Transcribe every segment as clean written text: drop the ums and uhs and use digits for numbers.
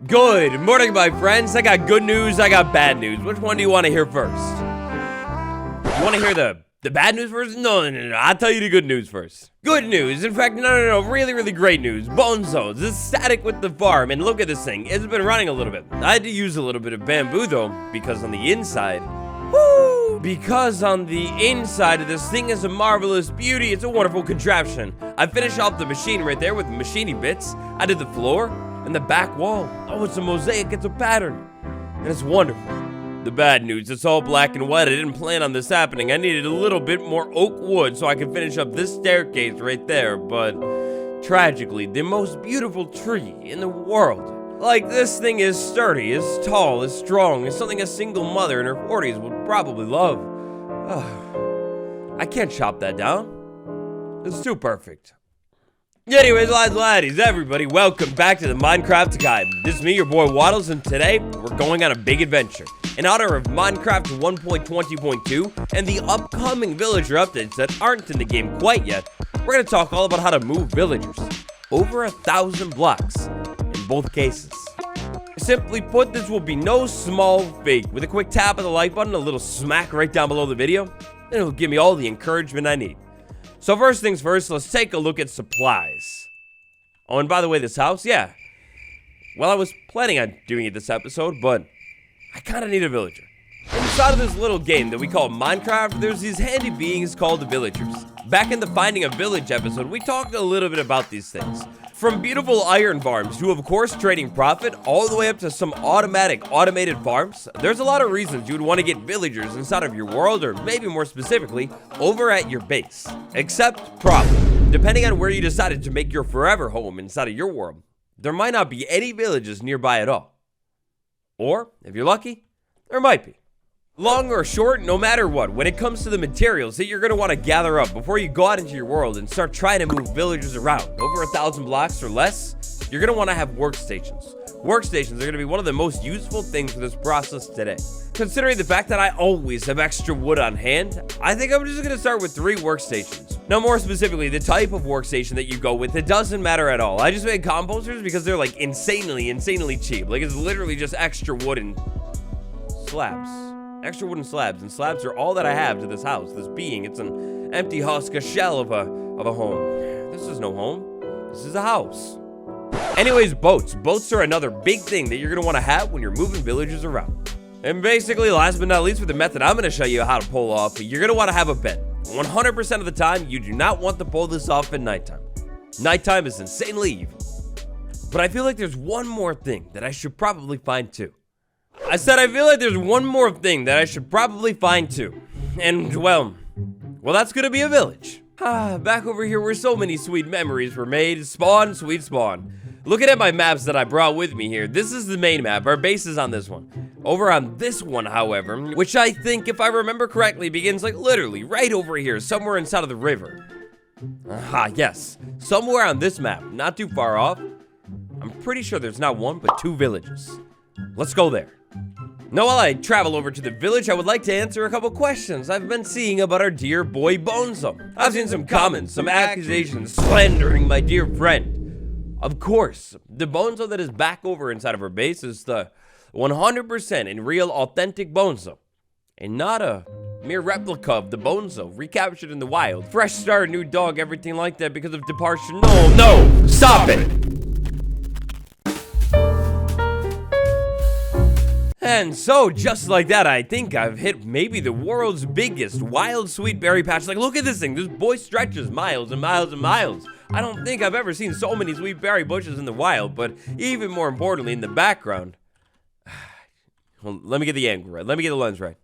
Good morning, my friends. I got good news, I got bad news. Which one do you want to hear first? You want to hear the bad news first? No. I'll tell you the good news first. Good news. In fact, no. Really great news. Bonezones is static with the farm. And look at this thing. It's been running a little bit. I had to use a little bit of bamboo, though, because on the inside... Woo! Because on the inside of this thing is a marvelous beauty. It's a wonderful contraption. I finished off the machine right there with machiney bits. I did the floor and the back wall. Oh, it's a mosaic. It's a pattern. And it's wonderful. The bad news, it's all black and white. I didn't plan on this happening. I needed a little bit more oak wood so I could finish up this staircase right there. But tragically, the most beautiful tree in the world. Like, this thing is sturdy, is tall, is strong, is something a single mother in her 40s would probably love. I can't chop that down. It's too perfect. Anyways, lads, laddies, everybody, welcome back to the Minecraft Guide. This is me, your boy Waddles, and today we're going on a big adventure. In honor of Minecraft 1.20.2 and the upcoming villager updates that aren't in the game quite yet, we're going to talk all about how to move villagers. Over 1,000 blocks. Both cases. Simply put, this will be no small feat. With a quick tap of the like button, a little smack right down below the video, and it'll give me all the encouragement I need. So first things first, let's take a look at supplies. Oh, and by the way, this house, yeah. Well, I was planning on doing it this episode, but I kind of need a villager. Inside of this little game that we call Minecraft, there's these handy beings called the villagers. Back in the Finding a Village episode, we talked a little bit about these things. From beautiful iron farms to, of course, trading profit, all the way up to some automated farms, there's a lot of reasons you would want to get villagers inside of your world, or maybe more specifically, over at your base. Except problem. Depending on where you decided to make your forever home inside of your world, there might not be any villages nearby at all. Or, if you're lucky, there might be. Long or short, no matter what, when it comes to the materials that you're going to want to gather up before you go out into your world and start trying to move villagers around over 1,000 blocks or less, you're going to want to have workstations. Workstations are going to be one of the most useful things for this process today. Considering the fact that I always have extra wood on hand, I think I'm just going to start with 3 workstations. Now, more specifically, the type of workstation that you go with, it doesn't matter at all. I just made composters because they're like insanely cheap. Like, it's literally just extra wood and slabs. Extra wooden slabs, and slabs are all that I have to this house, this being. It's an empty husk, a shell of a home. This is no home. This is a house. Anyways, boats. Boats are another big thing that you're going to want to have when you're moving villagers around. And basically, last but not least, with the method I'm going to show you how to pull off, you're going to want to have a bed. 100% of the time, you do not want to pull this off at nighttime. Nighttime is insanely evil. But I feel like there's one more thing that I should probably find too. I said I feel like there's one more thing that I should probably find too. And, well, that's gonna be a village. Back over here where so many sweet memories were made. Spawn, sweet spawn. Looking at my maps that I brought with me here, this is the main map. Our base is on this one. Over on this one, however, which I think, if I remember correctly, begins like literally right over here, somewhere inside of the river. Yes. Somewhere on this map, not too far off. I'm pretty sure there's not one, but 2 villages. Let's go there. Now, while I travel over to the village, I would like to answer a couple questions I've been seeing about our dear boy Bonezo. I've seen some comments, some accusations slandering my dear friend. Of course, the Bonezo that is back over inside of our base is the 100% and real authentic Bonezo, and not a mere replica of the Bonezo recaptured in the wild. Fresh start, new dog, everything like that because of departure. No, stop it! And so, just like that, I think I've hit maybe the world's biggest wild sweet berry patch. Like, look at this thing. This boy stretches miles and miles and miles. I don't think I've ever seen so many sweet berry bushes in the wild, but even more importantly, in the background. Well, let me get the angle right. Let me get the lens right.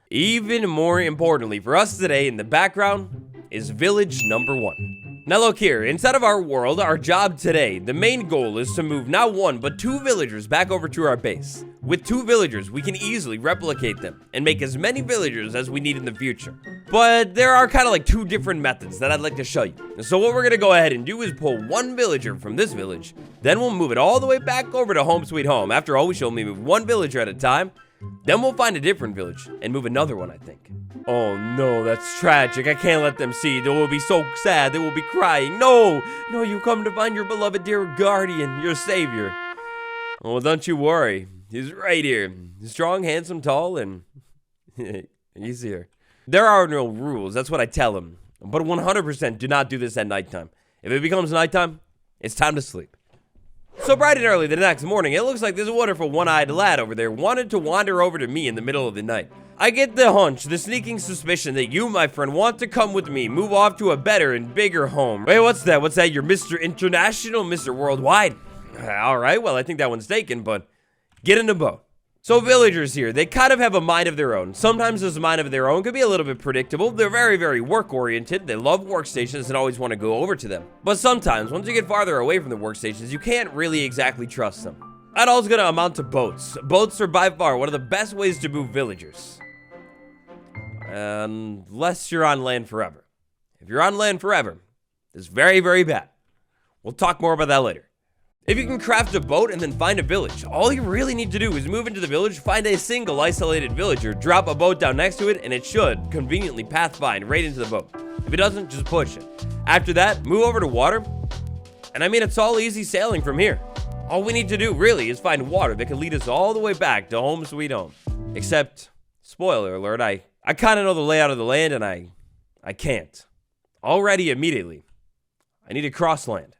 Even more importantly for us today, in the background is village number 1. Now look here, inside of our world, our job today, the main goal is to move not 1, but 2 villagers back over to our base. With 2 villagers, we can easily replicate them and make as many villagers as we need in the future. But there are kind of like 2 different methods that I'd like to show you. So what we're going to go ahead and do is pull 1 villager from this village, then we'll move it all the way back over to home sweet home. After all, we should only move 1 villager at a time. Then we'll find a different village and move another one, I think. Oh no, that's tragic. I can't let them see. They will be so sad. They will be crying. No, you come to find your beloved dear guardian, your savior. Well, don't you worry. He's right here. Strong, handsome, tall, and he's here. There are no rules. That's what I tell him. But 100% do not do this at nighttime. If it becomes nighttime, it's time to sleep. So bright and early the next morning, it looks like this wonderful one-eyed lad over there wanted to wander over to me in the middle of the night. I get the hunch, the sneaking suspicion that you, my friend, want to come with me, move off to a better and bigger home. Wait, what's that? What's that? You're Mr. International, Mr. Worldwide? Alright, well, I think that one's taken, but get in the boat. So villagers here, they kind of have a mind of their own. Sometimes this mind of their own could be a little bit predictable. They're very, very work-oriented. They love workstations and always want to go over to them. But sometimes, once you get farther away from the workstations, you can't really exactly trust them. That all is going to amount to boats. Boats are by far one of the best ways to move villagers. Unless you're on land forever. If you're on land forever, it's very, very bad. We'll talk more about that later. If you can craft a boat and then find a village, all you really need to do is move into the village, find a single isolated villager, drop a boat down next to it, and it should conveniently pathfind right into the boat. If it doesn't, just push it. After that, move over to water, and I mean, it's all easy sailing from here. All we need to do, really, is find water that can lead us all the way back to home sweet home. Except, spoiler alert, I kind of know the layout of the land, and I can't. Already, immediately, I need to cross land.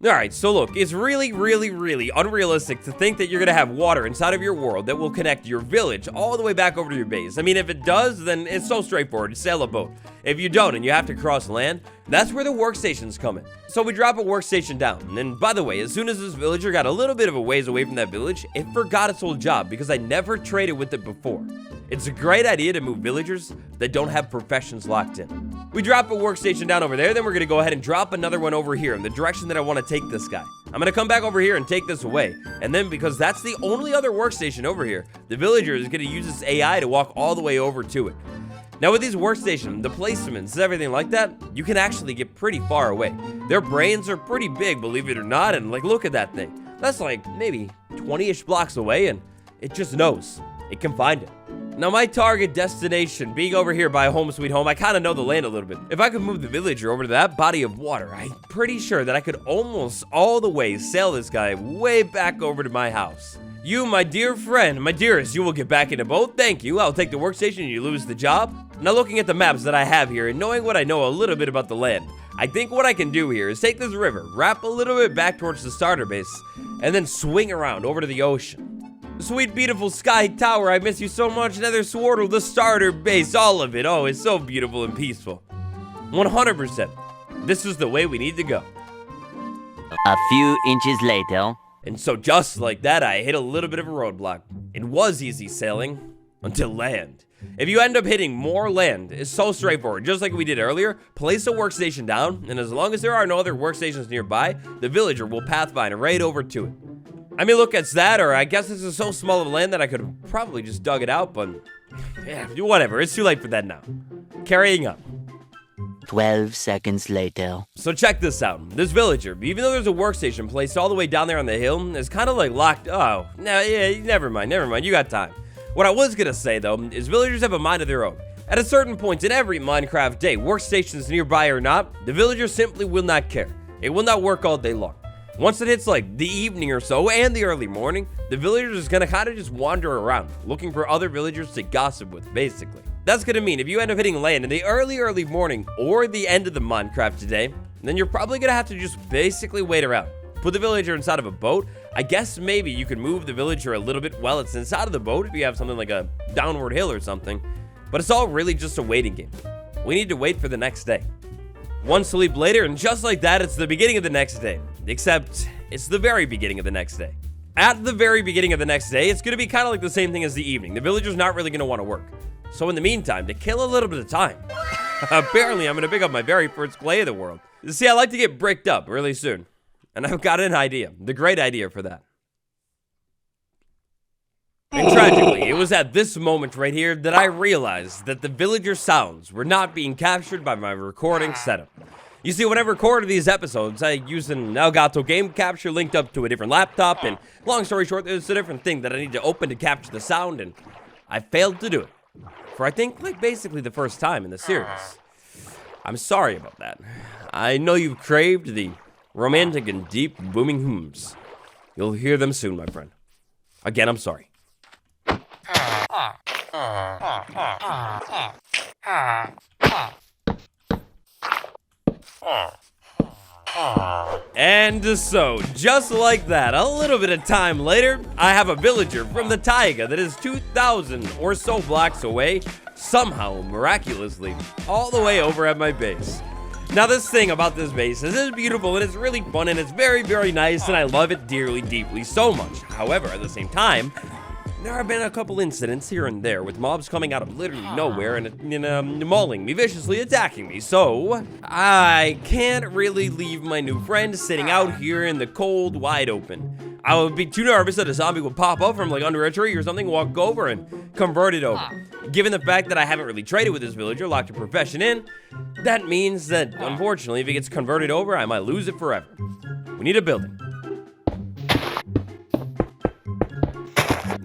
Alright, so look, it's really, really, really unrealistic to think that you're gonna have water inside of your world that will connect your village all the way back over to your base. I mean, if it does, then it's so straightforward. Sail a boat. If you don't and you have to cross land, that's where the workstations come in. So we drop a workstation down. And by the way, as soon as this villager got a little bit of a ways away from that village, it forgot its old job because I never traded with it before. It's a great idea to move villagers that don't have professions locked in. We drop a workstation down over there, then we're gonna go ahead and drop another one over here in the direction that I wanna take this guy. I'm gonna come back over here and take this away. And then because that's the only other workstation over here, the villager is gonna use this AI to walk all the way over to it. Now with these workstations, the placements, everything like that, you can actually get pretty far away. Their brains are pretty big, believe it or not, and like look at that thing. That's like maybe 20-ish blocks away and it just knows. It can find it. Now my target destination being over here by home sweet home, I kind of know the land a little bit. If I could move the villager over to that body of water, I'm pretty sure that I could almost all the way sail this guy way back over to my house. You, my dear friend, my dearest, you will get back in a boat. Thank you. I'll take the workstation and you lose the job. Now looking at the maps that I have here and knowing what I know a little bit about the land, I think what I can do here is take this river, wrap a little bit back towards the starter base, and then swing around over to the ocean. Sweet, beautiful Sky Tower, I miss you so much. Nether Swordle, the starter base, all of it. Oh, it's so beautiful and peaceful. 100%. This is the way we need to go. A few inches later. And so just like that, I hit a little bit of a roadblock. It was easy sailing until land. If you end up hitting more land, it's so straightforward. Just like we did earlier, place a workstation down, and as long as there are no other workstations nearby, the villager will pathfind right over to it. I mean, look, it's that, or I guess this is so small of land that I could have probably just dug it out, but yeah, whatever. It's too late for that now. Carrying on. 12 seconds later. So check this out. This villager, even though there's a workstation placed all the way down there on the hill, is kind of like locked. Oh, no, yeah, never mind. You got time. What I was gonna say, though, is villagers have a mind of their own. At a certain point in every Minecraft day, workstations nearby or not, the villager simply will not care. It will not work all day long. Once it hits like the evening or so and the early morning, the villagers is gonna kind of just wander around, looking for other villagers to gossip with, basically. That's gonna mean if you end up hitting land in the early morning or the end of the Minecraft today, then you're probably gonna have to just basically wait around. Put the villager inside of a boat. I guess maybe you could move the villager a little bit while it's inside of the boat if you have something like a downward hill or something. But it's all really just a waiting game. We need to wait for the next day. One sleep later, and just like that, it's the beginning of the next day. Except, it's the very beginning of the next day. At the very beginning of the next day, it's going to be kind of like the same thing as the evening. The villager's not really going to want to work. So in the meantime, to kill a little bit of time, apparently I'm going to pick up my very first clay of the world. See, I like to get bricked up really soon. And I've got an idea. The great idea for that. And tragically, it was at this moment right here that I realized that the villager sounds were not being captured by my recording setup. You see, when I recorded these episodes, I used an Elgato game capture linked up to a different laptop, and long story short, there's a different thing that I need to open to capture the sound, and I failed to do it. For I think, like, basically the first time in the series. I'm sorry about that. I know you've craved the romantic and deep booming hums. You'll hear them soon, my friend. Again, I'm sorry. And so, just like that, a little bit of time later, I have a villager from the taiga that is 2,000 or so blocks away, somehow, miraculously, all the way over at my base. Now, this thing about this base is it's beautiful and it's really fun and it's very, very nice and I love it dearly, deeply, so much. However, at the same time, there have been a couple incidents here and there with mobs coming out of literally nowhere and mauling me, viciously attacking me. So, I can't really leave my new friend sitting out here in the cold, wide open. I would be too nervous that a zombie would pop up from like under a tree or something, walk over and convert it over. Given the fact that I haven't really traded with this villager, locked a profession in, that means that, unfortunately, if it gets converted over, I might lose it forever. We need a building.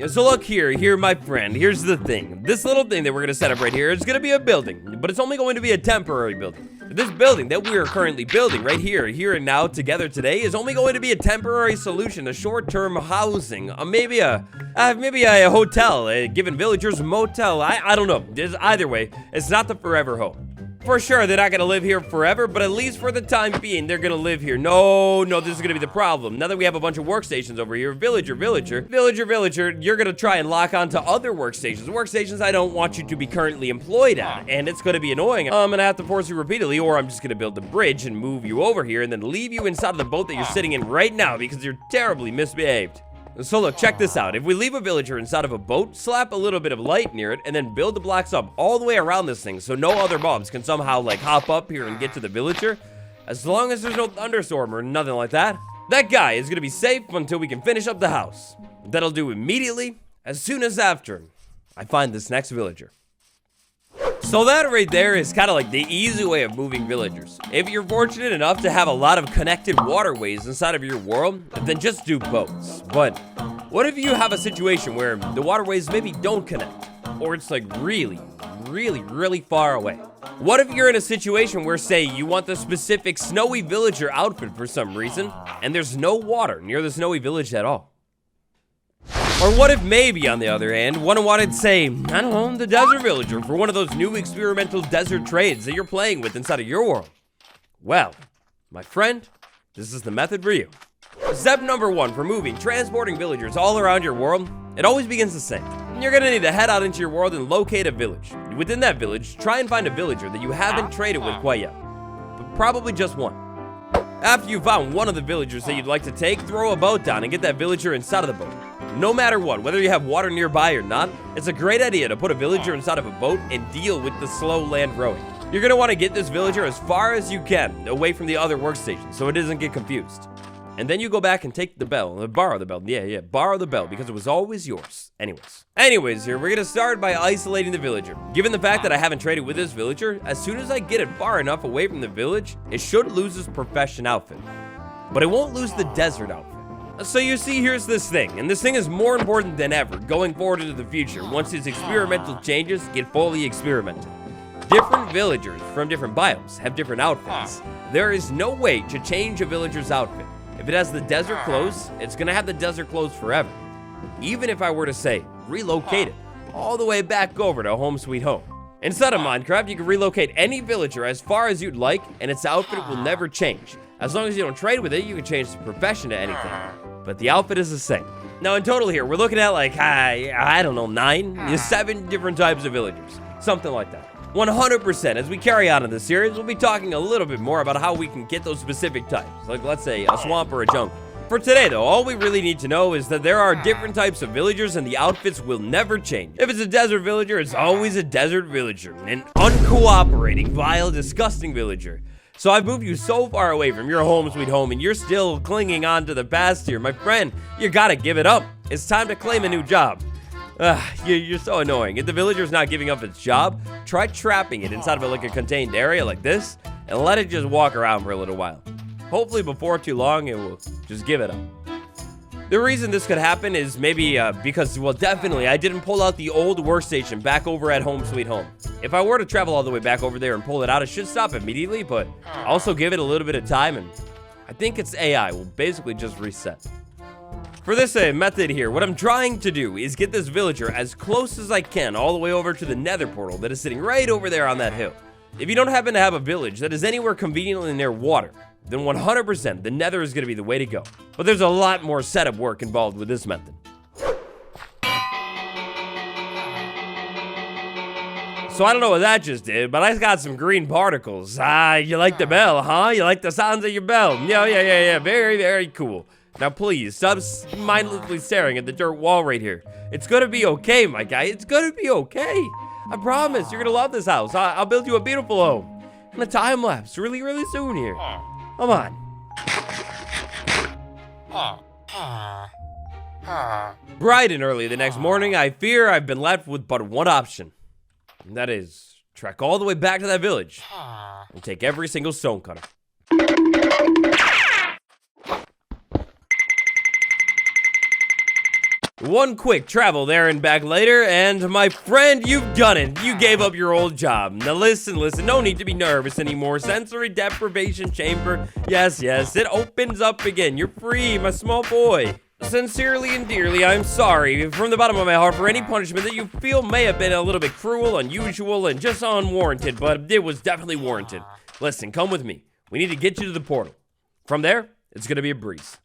So look here, my friend, here's the thing. This little thing that we're gonna set up right here is gonna be a building, but it's only going to be a temporary building. This building that we are currently building right here and now, together today, is only going to be a temporary solution, a short-term housing, maybe a hotel, giving villagers a motel, I don't know. Either way, it's not the forever home. For sure, they're not gonna live here forever, but at least for the time being, they're gonna live here. No, this is gonna be the problem. Now that we have a bunch of workstations over here, villager, you're gonna try and lock onto other workstations I don't want you to be currently employed at, and it's gonna be annoying. I'm gonna have to force you repeatedly, or I'm just gonna build the bridge and move you over here, and then leave you inside of the boat that you're sitting in right now because you're terribly misbehaved. So look, check this out. If we leave a villager inside of a boat, slap a little bit of light near it, and then build the blocks up all the way around this thing so no other mobs can somehow like hop up here and get to the villager, as long as there's no thunderstorm or nothing like that, that guy is gonna be safe until we can finish up the house. That'll do immediately, as soon as after I find this next villager. So that right there is kind of like the easy way of moving villagers. If you're fortunate enough to have a lot of connected waterways inside of your world, then just do boats. But what if you have a situation where the waterways maybe don't connect, or it's like really far away? What if you're in a situation where, say, you want the specific snowy villager outfit for some reason, and there's no water near the snowy village at all? Or what if maybe, on the other hand, one wanted, say, I don't know, the desert villager for one of those new experimental desert trades that you're playing with inside of your world? Well, my friend, this is the method for you. Step number 1 for moving, transporting villagers all around your world, it always begins the same. You're gonna need to head out into your world and locate a village. Within that village, try and find a villager that you haven't traded with quite yet, but probably just one. After you found one of the villagers that you'd like to take, throw a boat down and get that villager inside of the boat. No matter what, whether you have water nearby or not, it's a great idea to put a villager inside of a boat and deal with the slow land rowing. You're gonna wanna get this villager as far as you can away from the other workstations so it doesn't get confused. And then you go back and take the bell, borrow the bell, borrow the bell because it was always yours. Anyways, here, we're gonna start by isolating the villager. Given the fact that I haven't traded with this villager, as soon as I get it far enough away from the village, it should lose its profession outfit. But it won't lose the desert outfit. So you see, here's this thing, and this thing is more important than ever going forward into the future once these experimental changes get fully experimented. Different villagers from different biomes have different outfits. There is no way to change a villager's outfit. If it has the desert clothes, it's gonna have the desert clothes forever. Even if I were to say, relocate it all the way back over to home sweet home. Inside of Minecraft, you can relocate any villager as far as you'd like, and its outfit will never change. As long as you don't trade with it, you can change the profession to anything. But the outfit is the same. Now in total here, we're looking at like, I don't know, 7 different types of villagers. Something like that. 100%, as we carry on in this series, we'll be talking a little bit more about how we can get those specific types. Like, let's say, a swamp or a jungle. For today, though, all we really need to know is that there are different types of villagers and the outfits will never change. If it's a desert villager, it's always a desert villager. An uncooperating, vile, disgusting villager. So I've moved you so far away from your home sweet home and you're still clinging on to the past here. My friend, you gotta give it up. It's time to claim a new job. You're so annoying. If the villager's not giving up its job, try trapping it inside of like a contained area like this and let it just walk around for a little while. Hopefully before too long, it will just give it up. The reason this could happen is maybe because, well, definitely, I didn't pull out the old workstation back over at home sweet home. If I were to travel all the way back over there and pull it out, it should stop immediately, but also give it a little bit of time, and I think its AI will basically just reset. For this method here, what I'm trying to do is get this villager as close as I can all the way over to the nether portal that is sitting right over there on that hill. If you don't happen to have a village that is anywhere conveniently near water, then 100% the nether is going to be the way to go. But there's a lot more setup work involved with this method. So I don't know what that just did, but I got some green particles. You like the bell, huh? You like the sounds of your bell? Yeah. Very, very cool. Now please, stop mindlessly staring at the dirt wall right here. It's gonna be okay, my guy. It's gonna be okay. I promise, you're gonna love this house. I'll build you a beautiful home. In a time lapse, really, really soon here. Come on. Bright and early the next morning, I fear I've been left with but one option. And that is, trek all the way back to that village and take every single stone cutter. One quick travel there and back later, and my friend, you've done it. You gave up your old job. Now listen, no need to be nervous anymore. Sensory deprivation chamber. Yes, it opens up again. You're free, my small boy. Sincerely and dearly, I'm sorry from the bottom of my heart for any punishment that you feel may have been a little bit cruel, unusual, and just unwarranted, but it was definitely warranted. Listen, come with me. We need to get you to the portal. From there, it's gonna be a breeze.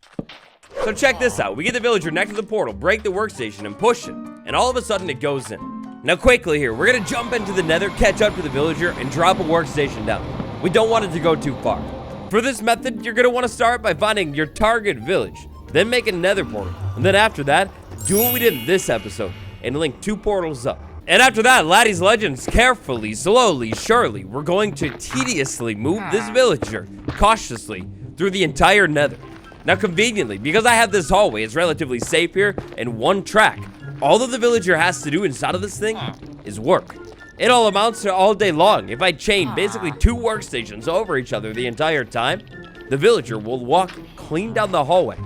So check this out. We get the villager next to the portal, break the workstation, and push it, and all of a sudden it goes in. Now quickly here, we're gonna jump into the nether, catch up to the villager, and drop a workstation down. We don't want it to go too far. For this method, you're gonna want to start by finding your target village. Then make a nether portal, and then after that, do what we did in this episode, and link 2 portals up. And after that, Laddie's Legends, carefully, slowly, surely, we're going to tediously move this villager, cautiously, through the entire nether. Now conveniently, because I have this hallway, it's relatively safe here, and one track. All that the villager has to do inside of this thing is work. It all amounts to all day long. If I chain basically 2 workstations over each other the entire time, the villager will walk clean down the hallway.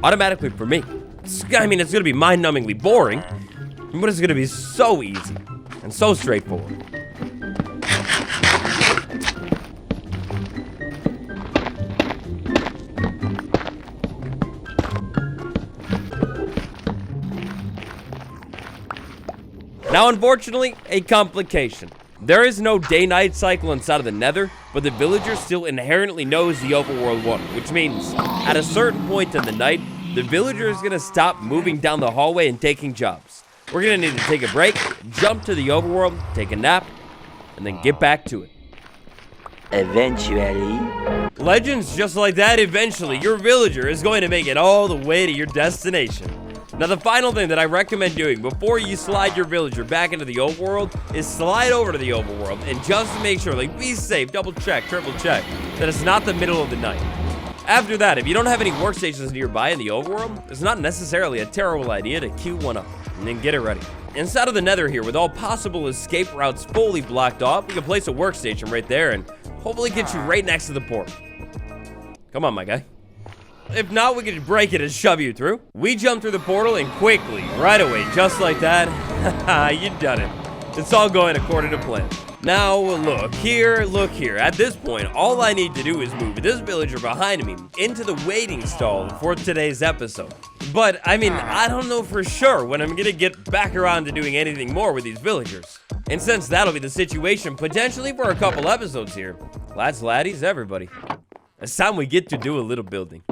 Automatically for me. It's gonna be mind-numbingly boring, but it's gonna be so easy and so straightforward. Now, unfortunately, a complication. There is no day-night cycle inside of the nether, but the villager still inherently knows the overworld one, which means at a certain point in the night, the villager is gonna stop moving down the hallway and taking jobs. We're gonna need to take a break, jump to the overworld, take a nap, and then get back to it. Eventually. Legends just like that, eventually, your villager is going to make it all the way to your destination. Now, the final thing that I recommend doing before you slide your villager back into the overworld is slide over to the overworld and just make sure, be safe, double check, triple check, that it's not the middle of the night. After that, if you don't have any workstations nearby in the overworld, it's not necessarily a terrible idea to queue one up and then get it ready. Inside of the nether here, with all possible escape routes fully blocked off, we can place a workstation right there and hopefully get you right next to the portal. Come on, my guy. If not, we could break it and shove you through. We jump through the portal and quickly, right away, just like that, you done it. It's all going according to plan. Now, look here. At this point, all I need to do is move this villager behind me into the waiting stall for today's episode. But, I don't know for sure when I'm gonna get back around to doing anything more with these villagers. And since that'll be the situation, potentially for a couple episodes here, lads, laddies, everybody, it's time we get to do a little building.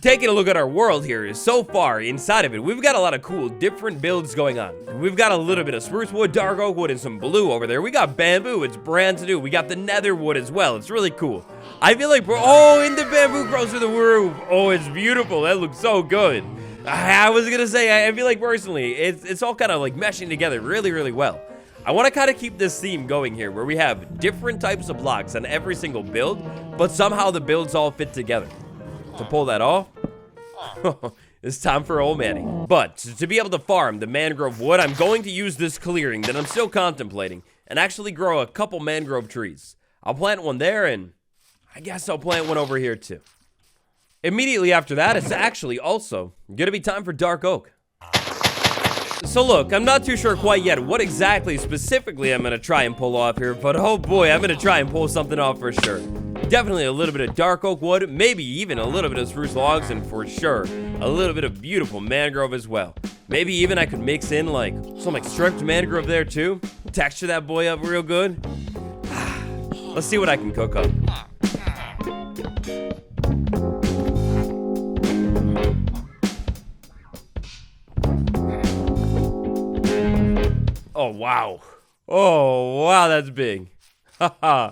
Taking a look at our world here, so far inside of it, we've got a lot of cool different builds going on. We've got a little bit of spruce wood, dark oak wood, and some blue over there. We got bamboo, it's brand new. We got the nether wood as well, it's really cool. I feel like, and the bamboo grows through the roof. Oh, it's beautiful, that looks so good. I was gonna say, I feel like personally, it's all kind of like meshing together really, really well. I want to kind of keep this theme going here, where we have different types of blocks on every single build, but somehow the builds all fit together. To pull that off, it's time for old Manny. But to be able to farm the mangrove wood, I'm going to use this clearing that I'm still contemplating and actually grow a couple mangrove trees. I'll plant one there, and I guess I'll plant one over here too. Immediately after that, it's actually also gonna be time for dark oak. So look, I'm not too sure quite yet what exactly specifically I'm gonna try and pull off here, but oh boy, I'm gonna try and pull something off for sure. Definitely a little bit of dark oak wood, maybe even a little bit of spruce logs, and for sure, a little bit of beautiful mangrove as well. Maybe even I could mix in like some like stripped mangrove there too. Texture that boy up real good. Let's see what I can cook up. Oh, wow. Oh, wow, that's big. Haha.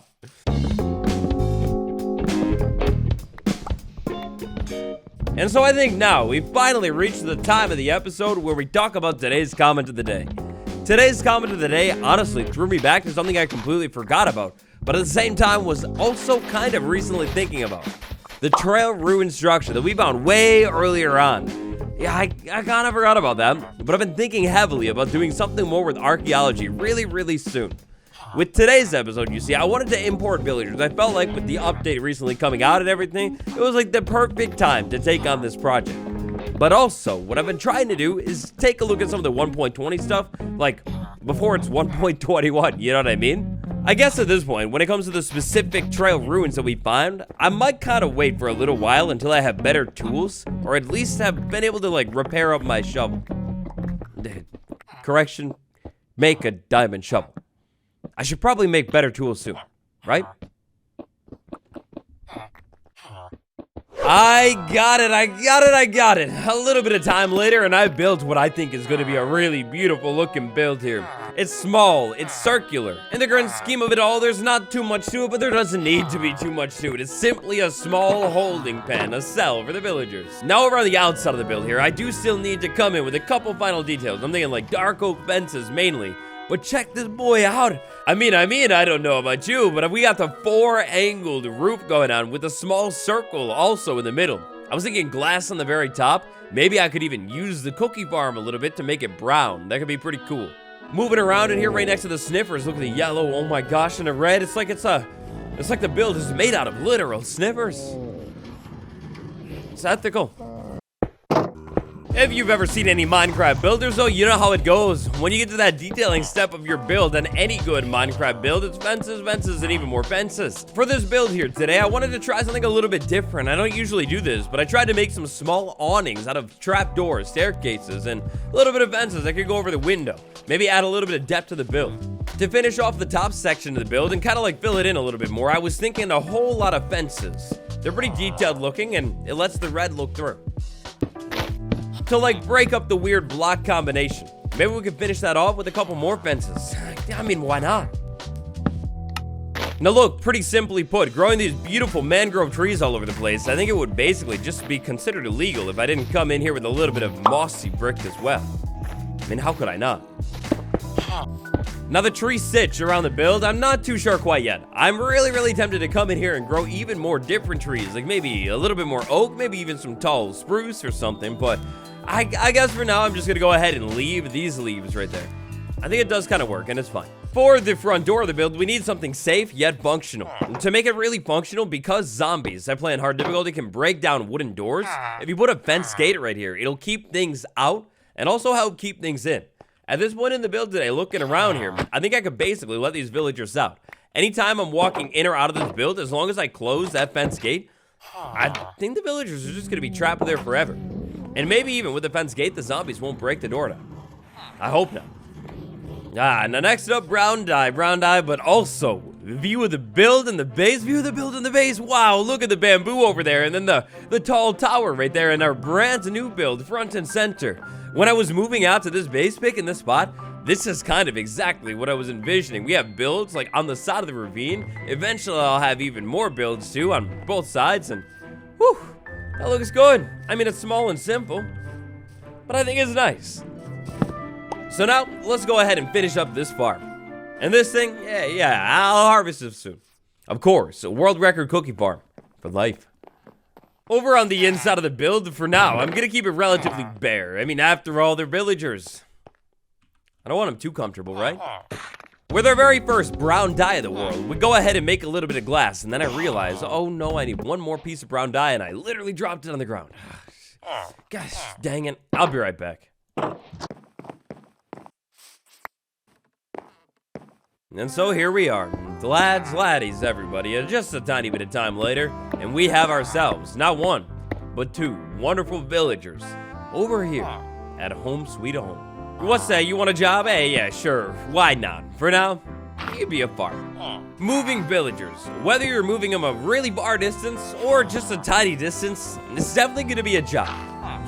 And so I think now we've finally reached the time of the episode where we talk about today's comment of the day. Today's comment of the day honestly threw me back to something I completely forgot about, but at the same time was also kind of recently thinking about. The trail ruin structure that we found way earlier on. Yeah, I kind of forgot about that, but I've been thinking heavily about doing something more with archaeology really soon. With today's episode, you see, I wanted to import villagers. I felt like with the update recently coming out and everything, it was like the perfect time to take on this project. But also, what I've been trying to do is take a look at some of the 1.20 stuff, like before it's 1.21, you know what I mean? I guess at this point, when it comes to the specific trail ruins that we find, I might kind of wait for a little while until I have better tools, or at least have been able to like repair up my shovel. Correction, make a diamond shovel. I should probably make better tools soon, right? I got it. A little bit of time later, and I built what I think is going to be a really beautiful looking build here. It's small, it's circular. In the grand scheme of it all, there's not too much to it, but there doesn't need to be too much to it. It's simply a small holding pen, a cell for the villagers. Now over on the outside of the build here, I do still need to come in with a couple final details. I'm thinking like dark oak fences mainly. But check this boy out. I mean, I don't know about you, but we got the 4-angled roof going on with a small circle also in the middle. I was thinking glass on the very top. Maybe I could even use the cookie farm a little bit to make it brown. That could be pretty cool. Moving around in here right next to the sniffers. Look at the yellow, oh my gosh, and the red. It's like the build is made out of literal sniffers. It's ethical. If you've ever seen any Minecraft builders though, you know how it goes. When you get to that detailing step of your build, and any good Minecraft build, it's fences, and even more fences. For this build here today, I wanted to try something a little bit different. I don't usually do this, but I tried to make some small awnings out of trapdoors, staircases, and a little bit of fences that could go over the window. Maybe add a little bit of depth to the build. To finish off the top section of the build and kind of like fill it in a little bit more, I was thinking a whole lot of fences. They're pretty detailed looking, and it lets the red look through. To like break up the weird block combination. Maybe we could finish that off with a couple more fences. I mean, why not? Now look, pretty simply put, growing these beautiful mangrove trees all over the place, I think it would basically just be considered illegal if I didn't come in here with a little bit of mossy brick as well. I mean, how could I not? Now the tree sitch around the build, I'm not too sure quite yet. I'm really tempted to come in here and grow even more different trees, like maybe a little bit more oak, maybe even some tall spruce or something, but I guess for now I'm just gonna go ahead and leave these leaves right there. I think it does kind of work, and it's fine. For the front door of the build, we need something safe yet functional. To make it really functional, because zombies I play in hard difficulty can break down wooden doors, if you put a fence gate right here, it'll keep things out and also help keep things in. At this point in the build today, looking around here, I think I could basically let these villagers out. Anytime I'm walking in or out of this build, as long as I close that fence gate, I think the villagers are just gonna be trapped there forever. And maybe even with the fence gate, the zombies won't break the door down. I hope not. Now next up, brown dye, but also view of the build and the base, Wow, look at the bamboo over there, and then the tall tower right there, and our brand new build, front and center. When I was moving out to this base pick in this spot, this is kind of exactly what I was envisioning. We have builds like on the side of the ravine. Eventually, I'll have even more builds too on both sides, and whew, that looks good. I mean, it's small and simple, but I think it's nice. So now, let's go ahead and finish up this farm. And this thing, yeah, I'll harvest it soon. Of course, a world record cookie farm for life. Over on the inside of the build, for now, I'm gonna keep it relatively bare. I mean, after all, they're villagers. I don't want them too comfortable, right? With our very first brown dye of the world, we go ahead and make a little bit of glass, and then I realize, oh no, I need one more piece of brown dye, and I literally dropped it on the ground. Gosh, dang it. I'll be right back. And so here we are, laddies, everybody. And just a tiny bit of time later, and we have ourselves, not one, but two wonderful villagers over here at Home Sweet Home. What's that? You want a job? Hey, yeah, sure. Why not? For now, you can be a farm. Moving villagers, whether you're moving them a really far distance or just a tiny distance, it's definitely going to be a job.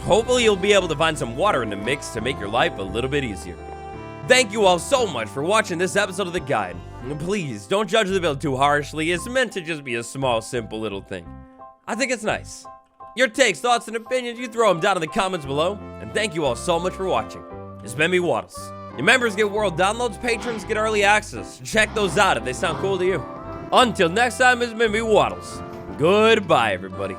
Hopefully you'll be able to find some water in the mix to make your life a little bit easier. Thank you all so much for watching this episode of The Guide. And please, don't judge the build too harshly. It's meant to just be a small, simple little thing. I think it's nice. Your takes, thoughts, and opinions, you throw them down in the comments below. And thank you all so much for watching. It's been me, Waddles. Your members get world downloads, patrons get early access. Check those out if they sound cool to you. Until next time, it's been me, Waddles. Goodbye, everybody.